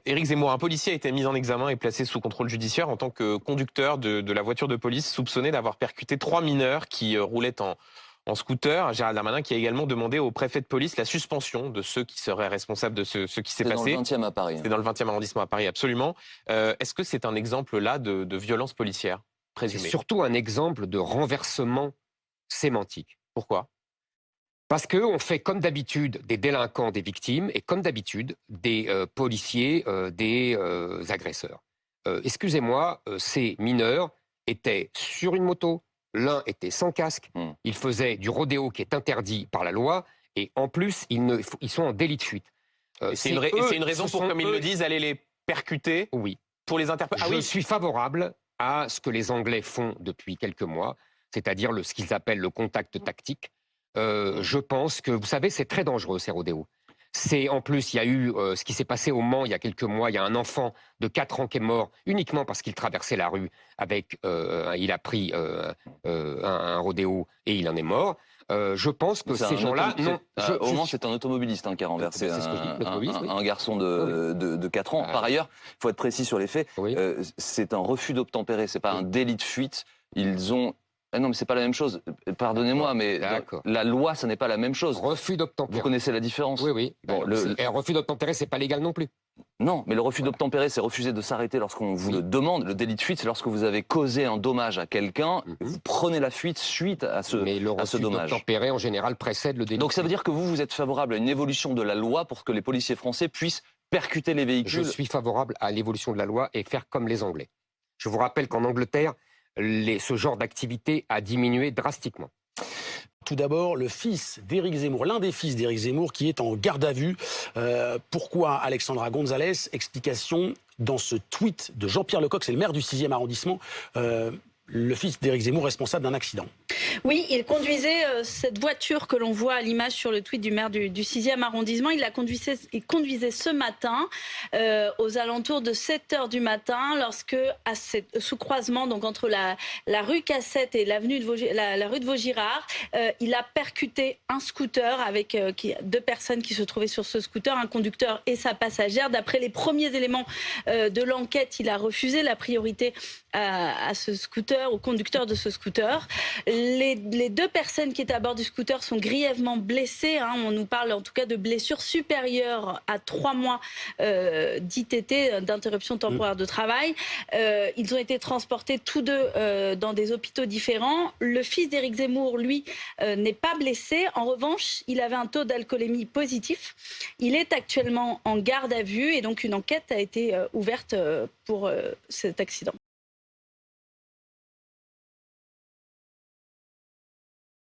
Éric Zemmour, un policier a été mis en examen et placé sous contrôle judiciaire en tant que conducteur de la voiture de police, soupçonné d'avoir percuté 3 mineurs qui roulaient en scooter. Gérald Darmanin qui a également demandé au préfet de police la suspension de ceux qui seraient responsables de ce qui s'est C'est dans le passé. 20e à Paris. C'est dans le 20e arrondissement à Paris, absolument. Est-ce que c'est un exemple là de violence policière C'est présumée? surtout un exemple de renversement sémantique. Pourquoi? Parce qu'on fait comme d'habitude des délinquants, des victimes, et comme d'habitude des policiers, des agresseurs. Excusez-moi, ces mineurs étaient sur une moto, l'un était sans casque, ils faisaient du rodéo qui est interdit par la loi, et en plus, ils sont en délit de fuite. C'est une raison pour, comme ils le disent, aller les percuter Oui. pour les interpeller. Ah Je oui, suis favorable à ce que les Anglais font depuis quelques mois, c'est-à-dire ce qu'ils appellent le contact tactique. Je pense que, vous savez, c'est très dangereux, ces rodéos. En plus, il y a eu ce qui s'est passé au Mans il y a quelques mois. Il y a un enfant de 4 ans qui est mort uniquement parce qu'il traversait la rue il a pris un rodéo et il en est mort. Je pense que ces gens-là... Au Mans, c'est un automobiliste qui a renversé c'est ce que je dis, un garçon de 4 ans. Par ailleurs, il faut être précis sur les faits. Oui. C'est un refus d'obtempérer, c'est pas un délit de fuite. Ils ont... Ah non, mais c'est pas la même chose. Pardonnez-moi, mais la loi, ça n'est pas la même chose. Refus d'obtempérer. Vous connaissez la différence? Oui, oui. Bon, Et un refus d'obtempérer, c'est pas légal non plus. Non, mais le refus d'obtempérer, c'est refuser de s'arrêter lorsqu'on vous le demande. Le délit de fuite, c'est lorsque vous avez causé un dommage à quelqu'un, vous prenez la fuite suite à ce dommage. Mais le refus d'obtempérer, en général, précède le délit. Donc ça veut dire que vous êtes favorable à une évolution de la loi pour que les policiers français puissent percuter les véhicules? Je suis favorable à l'évolution de la loi et faire comme les Anglais. Je vous rappelle qu'en Angleterre, ce genre d'activité a diminué drastiquement. Tout d'abord, le fils d'Éric Zemmour, l'un des fils d'Éric Zemmour qui est en garde à vue. Pourquoi Alexandra Gonzalez? Explication dans ce tweet de Jean-Pierre Lecoq, c'est le maire du 6e arrondissement. Le fils d'Éric Zemmour responsable d'un accident. Oui, il conduisait cette voiture que l'on voit à l'image sur le tweet du maire du 6e arrondissement. Il conduisait ce matin aux alentours de 7h du matin lorsque, à ce sous-croisement, donc entre la rue Cassette et l'avenue la rue de Vaugirard, il a percuté un scooter avec 2 personnes qui se trouvaient sur ce scooter, un conducteur et sa passagère. D'après les premiers éléments de l'enquête, il a refusé la priorité à ce scooter, au conducteur de ce scooter. Les 2 personnes qui étaient à bord du scooter sont grièvement blessées. On nous parle en tout cas de blessures supérieures à 3 mois d'ITT, d'interruption temporaire de travail. Ils ont été transportés tous deux dans des hôpitaux différents. Le fils d'Éric Zemmour, lui, n'est pas blessé. En revanche, il avait un taux d'alcoolémie positif. Il est actuellement en garde à vue et donc une enquête a été ouverte pour cet accident.